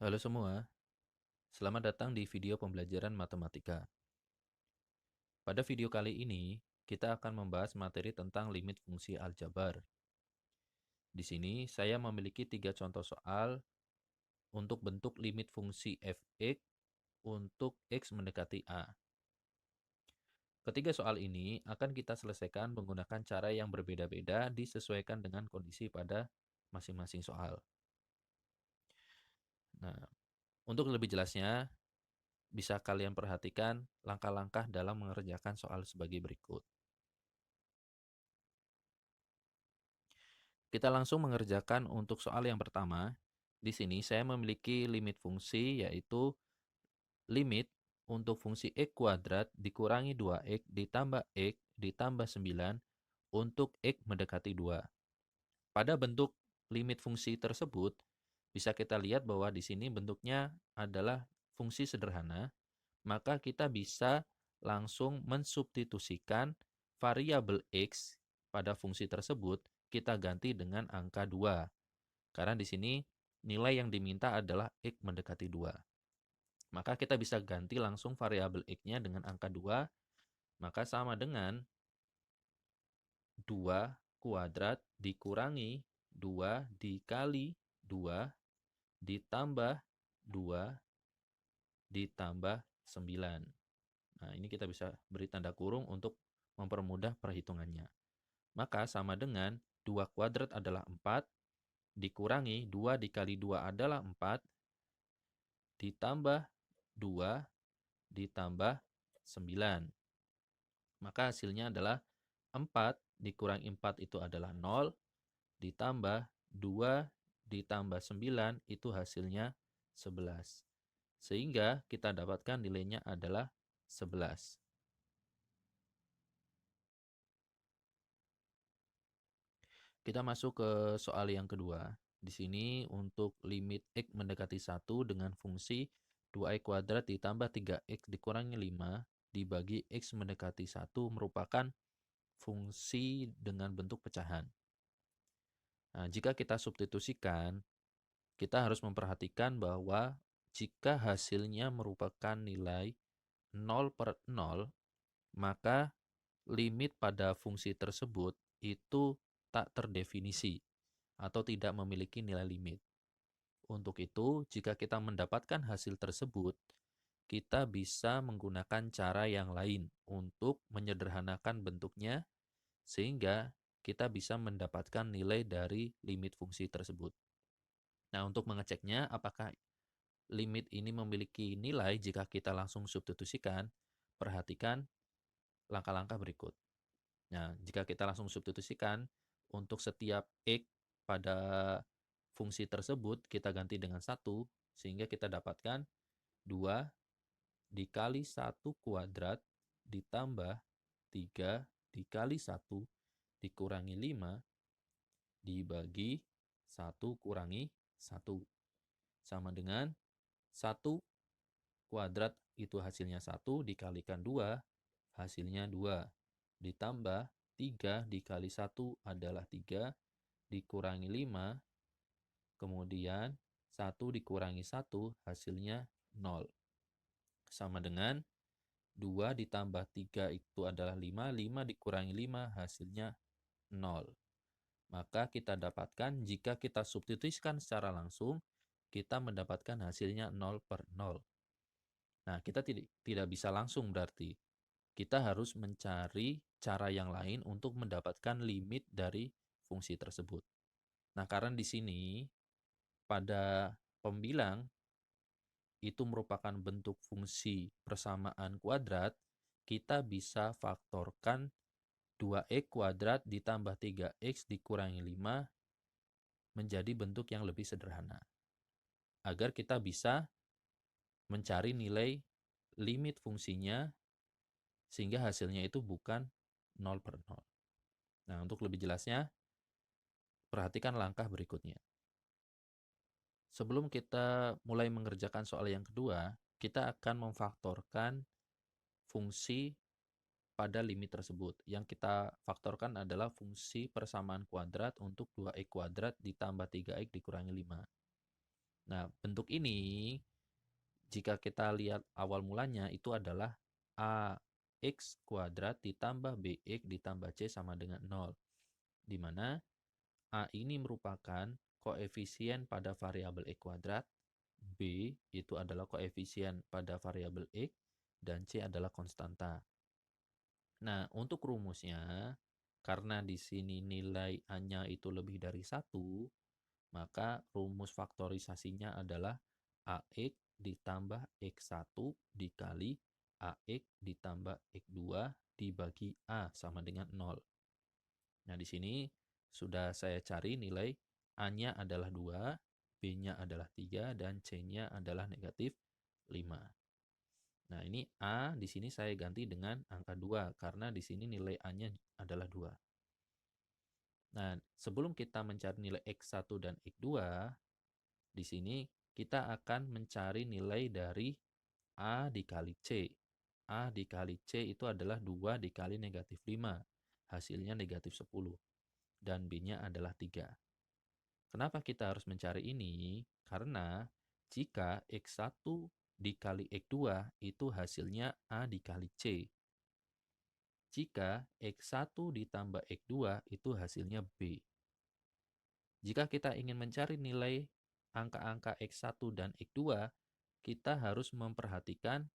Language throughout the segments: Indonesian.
Halo semua, selamat datang di video pembelajaran matematika. Pada video kali ini, kita akan membahas materi tentang limit fungsi aljabar. Di sini, saya memiliki 3 contoh soal untuk bentuk limit fungsi f(x) untuk x mendekati a. Ketiga soal ini akan kita selesaikan menggunakan cara yang berbeda-beda disesuaikan dengan kondisi pada masing-masing soal. Nah, untuk lebih jelasnya, bisa kalian perhatikan langkah-langkah dalam mengerjakan soal sebagai berikut. Kita langsung mengerjakan untuk soal yang pertama. Di sini saya memiliki limit fungsi, yaitu limit untuk fungsi x kuadrat dikurangi 2x ditambah x ditambah 9 untuk x mendekati 2. Pada bentuk limit fungsi tersebut, bisa kita lihat bahwa di sini bentuknya adalah fungsi sederhana, maka kita bisa langsung mensubstitusikan variabel x pada fungsi tersebut, kita ganti dengan angka 2. Karena di sini nilai yang diminta adalah x mendekati 2. Maka kita bisa ganti langsung variabel x-nya dengan angka 2, maka sama dengan 2 kuadrat dikurangi 2 dikali 2 ditambah 2 ditambah 9. Nah, ini kita bisa beri tanda kurung untuk mempermudah perhitungannya. Maka sama dengan 2 kuadrat adalah 4, dikurangi 2 dikali 2 adalah 4, ditambah 2 ditambah 9. Maka hasilnya adalah 4 dikurangi 4 itu adalah 0, ditambah 2 ditambah 9 itu hasilnya 11. Sehingga kita dapatkan nilainya adalah 11. Kita masuk ke soal yang kedua. Di sini untuk limit x mendekati 1 dengan fungsi 2x kuadrat ditambah 3x dikurangi 5 dibagi x mendekati 1 merupakan fungsi dengan bentuk pecahan. Nah, jika kita substitusikan, kita harus memperhatikan bahwa jika hasilnya merupakan nilai 0/0, maka limit pada fungsi tersebut itu tak terdefinisi atau tidak memiliki nilai limit. Untuk itu, jika kita mendapatkan hasil tersebut, kita bisa menggunakan cara yang lain untuk menyederhanakan bentuknya sehingga kita bisa mendapatkan nilai dari limit fungsi tersebut. Nah, untuk mengeceknya apakah limit ini memiliki nilai jika kita langsung substitusikan, perhatikan langkah-langkah berikut. Nah, jika kita langsung substitusikan, untuk setiap x pada fungsi tersebut kita ganti dengan 1, sehingga kita dapatkan 2 dikali 1 kuadrat ditambah 3 dikali 1 dikurangi 5 dibagi 1 kurangi 1. Sama dengan 1 kuadrat itu hasilnya 1 dikalikan 2 hasilnya 2. Ditambah 3 dikali 1 adalah 3 dikurangi 5. Kemudian 1 dikurangi 1 hasilnya 0. Sama dengan 2 ditambah 3 itu adalah 5. 5 dikurangi 5 hasilnya 0. Maka kita dapatkan jika kita substitusikan secara langsung, kita mendapatkan hasilnya 0/0. Nah, kita tidak bisa langsung berarti. Kita harus mencari cara yang lain untuk mendapatkan limit dari fungsi tersebut. Nah, karena di sini pada pembilang itu merupakan bentuk fungsi persamaan kuadrat, kita bisa faktorkan 2x kuadrat ditambah 3x dikurangi 5 menjadi bentuk yang lebih sederhana. Agar kita bisa mencari nilai limit fungsinya sehingga hasilnya itu bukan 0/0. Nah, untuk lebih jelasnya, perhatikan langkah berikutnya. Sebelum kita mulai mengerjakan soal yang kedua, kita akan memfaktorkan fungsi pada limit tersebut. Yang kita faktorkan adalah fungsi persamaan kuadrat untuk 2x kuadrat ditambah 3x dikurangi 5. Nah, bentuk ini jika kita lihat awal mulanya itu adalah ax kuadrat ditambah bx ditambah c sama dengan 0. Di mana a ini merupakan koefisien pada variabel x kuadrat, b itu adalah koefisien pada variabel x, dan c adalah konstanta. Nah, untuk rumusnya, karena di sini nilai A-nya itu lebih dari 1, maka rumus faktorisasinya adalah AX ditambah X1 dikali AX ditambah X2 dibagi A sama dengan 0. Nah, di sini sudah saya cari nilai A-nya adalah 2, B-nya adalah 3, dan C-nya adalah negatif 5. Nah, ini A di sini saya ganti dengan angka 2 karena di sini nilai A-nya adalah 2. Nah, sebelum kita mencari nilai X1 dan X2, di sini kita akan mencari nilai dari A dikali C. A dikali C itu adalah 2 dikali negatif 5. Hasilnya negatif 10. Dan B-nya adalah 3. Kenapa kita harus mencari ini? Karena jika X1 dikali X2 itu hasilnya A dikali C. Jika X1 ditambah X2 itu hasilnya B. Jika kita ingin mencari nilai angka-angka X1 dan X2, kita harus memperhatikan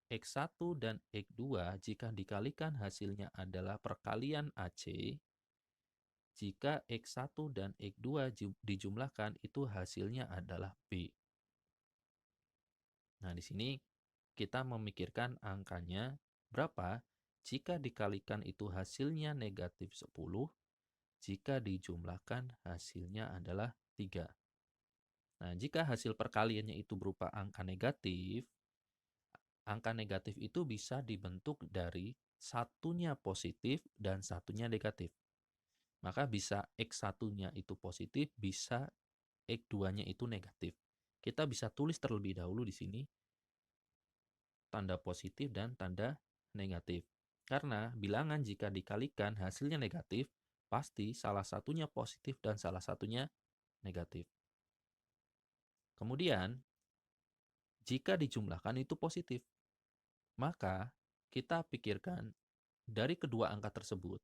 X1 dan X2 jika dikalikan hasilnya adalah perkalian AC. Jika X1 dan X2 dijumlahkan itu hasilnya adalah B. Nah, di sini kita memikirkan angkanya berapa jika dikalikan itu hasilnya negatif 10, jika dijumlahkan hasilnya adalah 3. Nah, jika hasil perkaliannya itu berupa angka negatif itu bisa dibentuk dari satunya positif dan satunya negatif. Maka bisa X1-nya itu positif, bisa X2-nya itu negatif. Kita bisa tulis terlebih dahulu di sini tanda positif dan tanda negatif. Karena bilangan jika dikalikan hasilnya negatif, pasti salah satunya positif dan salah satunya negatif. Kemudian, jika dijumlahkan itu positif, maka kita pikirkan dari kedua angka tersebut,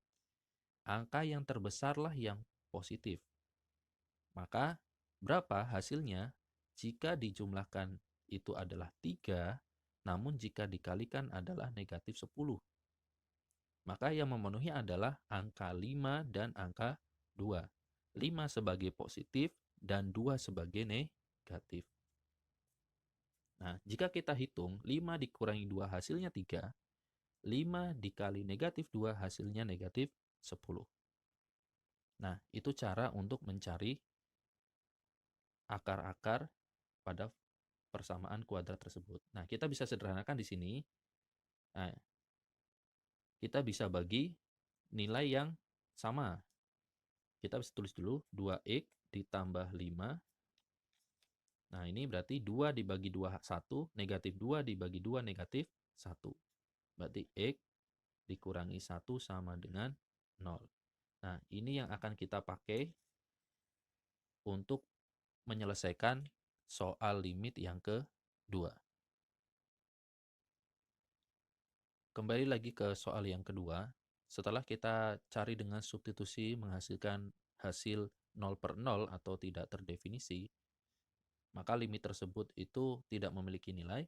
angka yang terbesarlah yang positif. Maka berapa hasilnya jika dijumlahkan itu adalah 3, namun jika dikalikan adalah negatif 10. Maka yang memenuhi adalah angka 5 dan angka 2. 5 sebagai positif dan 2 sebagai negatif. Nah, jika kita hitung 5 dikurangi 2 hasilnya 3, 5 dikali negatif 2 hasilnya negatif 10. Nah, itu cara untuk mencari akar-akar pada persamaan kuadrat tersebut. Nah, kita bisa sederhanakan di sini. Nah, kita bisa bagi nilai yang sama. Kita bisa tulis dulu 2x ditambah 5. Nah, ini berarti 2 dibagi 2, 1. Negatif 2 dibagi 2, negatif 1. Berarti x dikurangi 1 sama dengan 0. Nah, ini yang akan kita pakai untuk menyelesaikan soal limit yang kedua. Kembali lagi ke soal yang kedua. Setelah kita cari dengan substitusi menghasilkan hasil 0/0 atau tidak terdefinisi, maka limit tersebut itu tidak memiliki nilai.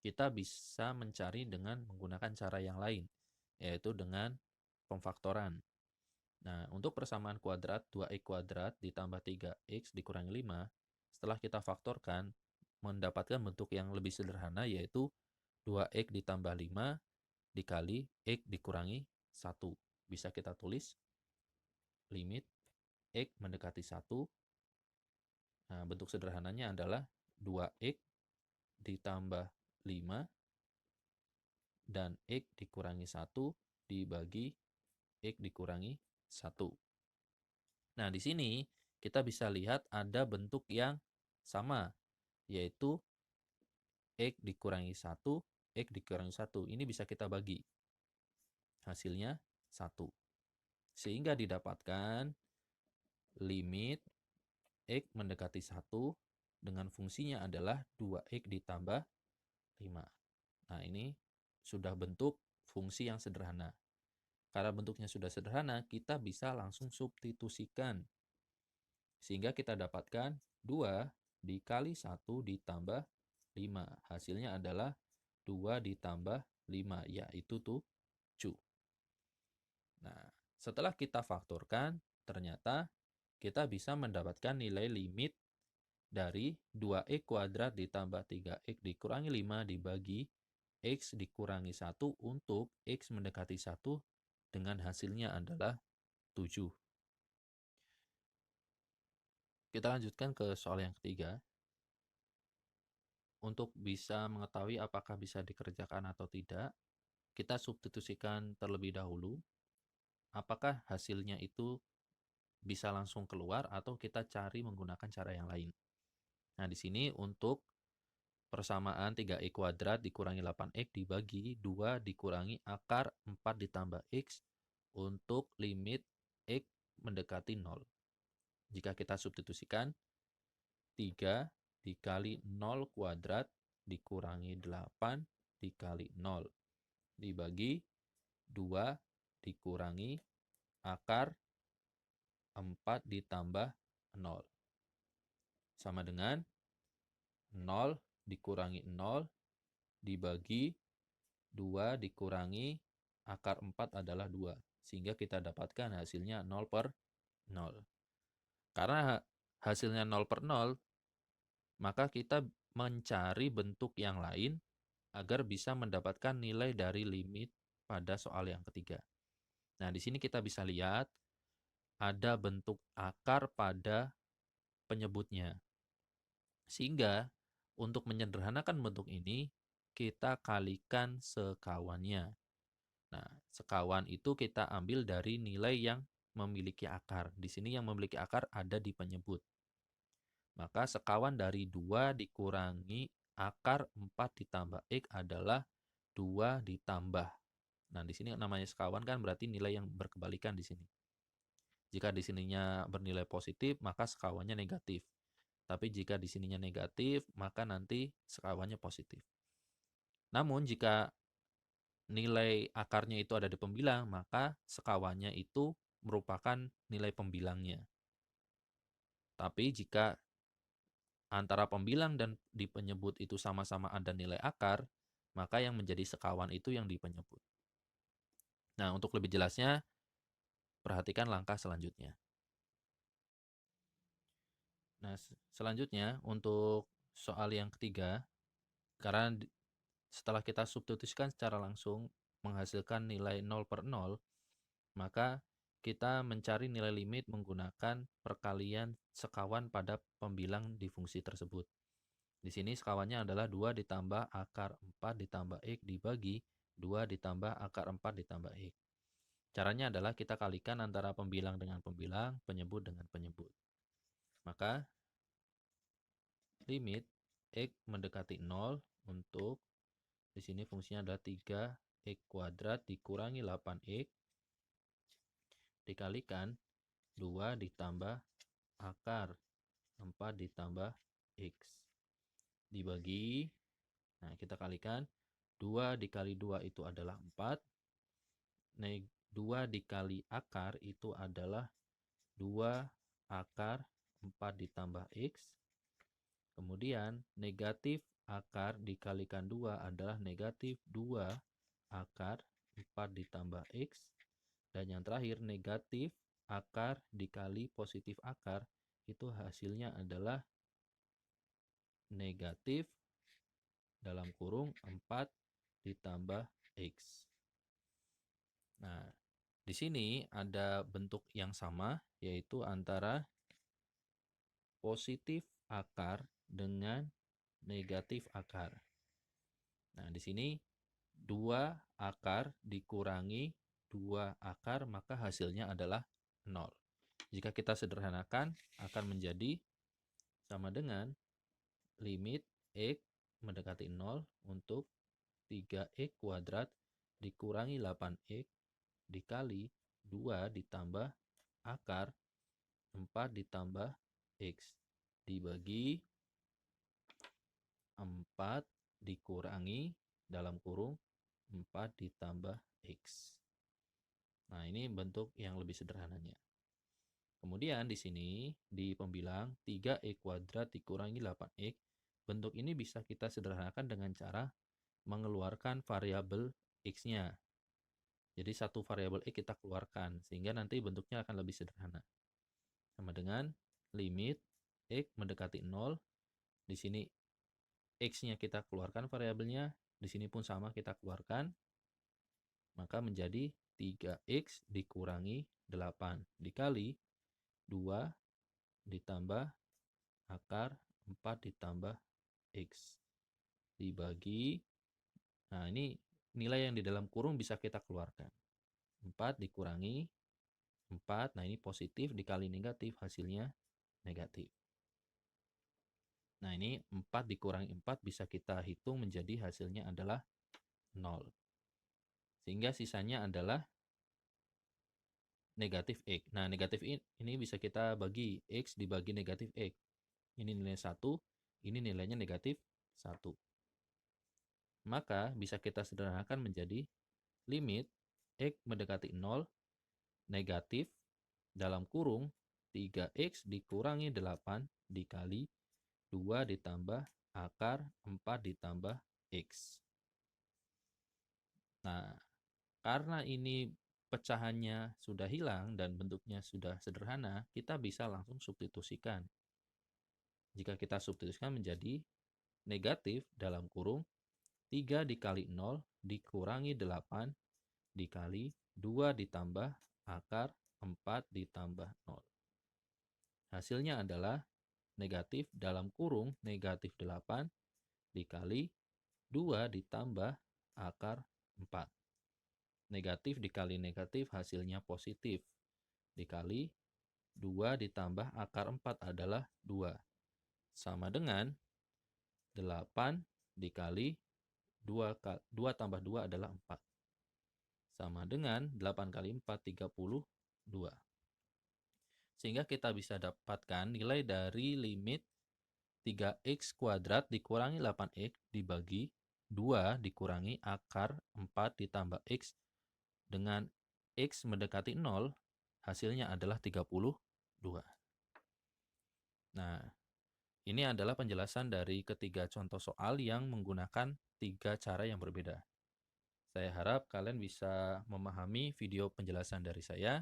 Kita bisa mencari dengan menggunakan cara yang lain, yaitu dengan pemfaktoran. Nah, untuk persamaan kuadrat 2x kuadrat ditambah 3x dikurangi 5, setelah kita faktorkan, mendapatkan bentuk yang lebih sederhana, yaitu 2x ditambah 5 dikali x dikurangi 1. Bisa kita tulis limit x mendekati 1. Nah, bentuk sederhananya adalah 2x ditambah 5 dan x dikurangi 1 dibagi x dikurangi 1. Nah, di sini kita bisa lihat ada bentuk yang sama, yaitu x dikurangi 1, x dikurangi 1. Ini bisa kita bagi. Hasilnya 1. Sehingga didapatkan limit x mendekati 1 dengan fungsinya adalah 2x ditambah 5. Nah, ini sudah bentuk fungsi yang sederhana. Karena bentuknya sudah sederhana, kita bisa langsung substitusikan. Sehingga kita dapatkan 2 dikali 1 ditambah 5. Hasilnya adalah 2 ditambah 5, yaitu 7. Nah, setelah kita faktorkan, ternyata kita bisa mendapatkan nilai limit dari 2x kuadrat ditambah 3x dikurangi 5 dibagi x dikurangi 1 untuk x mendekati 1 dengan hasilnya adalah 7. Kita lanjutkan ke soal yang ketiga. Untuk bisa mengetahui apakah bisa dikerjakan atau tidak, kita substitusikan terlebih dahulu. Apakah hasilnya itu bisa langsung keluar atau kita cari menggunakan cara yang lain. Nah, di sini untuk persamaan 3x kuadrat dikurangi 8x dibagi 2 dikurangi akar 4 ditambah x untuk limit x mendekati 0. Jika kita substitusikan, 3 dikali 0 kuadrat dikurangi 8 dikali 0 dibagi 2 dikurangi akar 4 ditambah 0. Sama dengan 0 dikurangi 0 dibagi 2 dikurangi akar 4 adalah 2. Sehingga kita dapatkan hasilnya 0 per 0. Karena hasilnya 0 per 0, maka kita mencari bentuk yang lain agar bisa mendapatkan nilai dari limit pada soal yang ketiga. Nah, di sini kita bisa lihat ada bentuk akar pada penyebutnya. Sehingga untuk menyederhanakan bentuk ini, kita kalikan sekawannya. Nah, sekawan itu kita ambil dari nilai yang memiliki akar. Di sini yang memiliki akar ada di penyebut. Maka sekawan dari 2 dikurangi akar 4 ditambah x adalah 2 ditambah. Nah, di sini namanya sekawan kan berarti nilai yang berkebalikan di sini. Jika di sininya bernilai positif, maka sekawannya negatif. Tapi jika di sininya negatif, maka nanti sekawannya positif. Namun jika nilai akarnya itu ada di pembilang, maka sekawannya itu merupakan nilai pembilangnya. Tapi jika antara pembilang dan di penyebut itu sama-sama ada nilai akar, maka yang menjadi sekawan itu yang di penyebut. Nah, untuk lebih jelasnya, perhatikan langkah selanjutnya. Nah, selanjutnya untuk soal yang ketiga, karena setelah kita substitusikan secara langsung menghasilkan nilai 0 per 0, maka kita mencari nilai limit menggunakan perkalian sekawan pada pembilang di fungsi tersebut. Di sini sekawannya adalah 2 ditambah akar 4 ditambah x dibagi 2 ditambah akar 4 ditambah x. Caranya adalah kita kalikan antara pembilang dengan pembilang, penyebut dengan penyebut. Maka limit x mendekati 0 untuk di sini fungsinya adalah 3x kuadrat dikurangi 8x dikalikan 2 ditambah akar 4 ditambah x dibagi, nah kita kalikan 2 dikali 2 itu adalah 4, 2 dikali akar itu adalah 2 akar 4 ditambah x, kemudian negatif akar dikalikan 2 adalah negatif 2 akar 4 ditambah x, dan yang terakhir negatif akar dikali positif akar itu hasilnya adalah negatif dalam kurung 4 ditambah x. Nah, di sini ada bentuk yang sama, yaitu antara positif akar dengan negatif akar. Nah, di sini 2 akar dikurangi 2 akar, maka hasilnya adalah 0. Jika kita sederhanakan, akan menjadi sama dengan limit x mendekati 0 untuk 3x kuadrat dikurangi 8x dikali 2 ditambah akar 4 ditambah x dibagi 4 dikurangi dalam kurung 4 ditambah X. Nah, ini bentuk yang lebih sederhananya. Kemudian di sini di pembilang 3x kuadrat dikurangi 8x. Bentuk ini bisa kita sederhanakan dengan cara mengeluarkan variabel x-nya. Jadi satu variabel x kita keluarkan sehingga nanti bentuknya akan lebih sederhana. Sama dengan limit x mendekati 0. Di sini x-nya kita keluarkan variabelnya, di sini pun sama kita keluarkan. Maka menjadi 3x dikurangi 8 dikali 2 ditambah akar 4 ditambah X dibagi, nah ini nilai yang di dalam kurung bisa kita keluarkan. 4 dikurangi 4, nah ini positif dikali negatif hasilnya negatif. Nah ini 4 dikurangi 4 bisa kita hitung menjadi hasilnya adalah 0. Sehingga sisanya adalah negatif X. Nah negatif ini bisa kita bagi, X dibagi negatif X. Ini nilai 1, ini nilainya negatif 1. Maka bisa kita sederhanakan menjadi limit X mendekati 0 negatif dalam kurung 3X dikurangi 8 dikali 2 ditambah akar 4 ditambah X. Nah, karena ini pecahannya sudah hilang dan bentuknya sudah sederhana, kita bisa langsung substitusikan. Jika kita substitusikan menjadi negatif dalam kurung 3 dikali 0 dikurangi 8 dikali 2 ditambah akar 4 ditambah 0. Hasilnya adalah negatif dalam kurung negatif 8 dikali 2 ditambah akar 4. Negatif dikali negatif hasilnya positif. Dikali 2 ditambah akar 4 adalah 2. Sama dengan 8 dikali 2 tambah 2 adalah 4. Sama dengan 8 kali 4, 32. Sehingga kita bisa dapatkan nilai dari limit 3x kuadrat dikurangi 8x dibagi 2 dikurangi akar 4 ditambah x dengan x mendekati 0, hasilnya adalah 32. Nah, ini adalah penjelasan dari ketiga contoh soal yang menggunakan 3 cara yang berbeda. Saya harap kalian bisa memahami video penjelasan dari saya.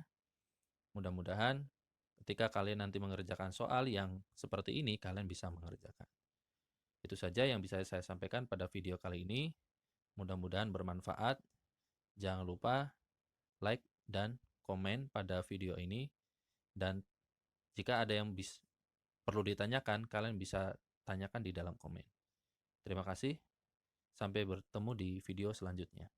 Mudah-mudahan ketika kalian nanti mengerjakan soal yang seperti ini, kalian bisa mengerjakan. Itu saja yang bisa saya sampaikan pada video kali ini. Mudah-mudahan bermanfaat. Jangan lupa like dan komen pada video ini. Dan jika ada yang perlu ditanyakan, kalian bisa tanyakan di dalam komen. Terima kasih. Sampai bertemu di video selanjutnya.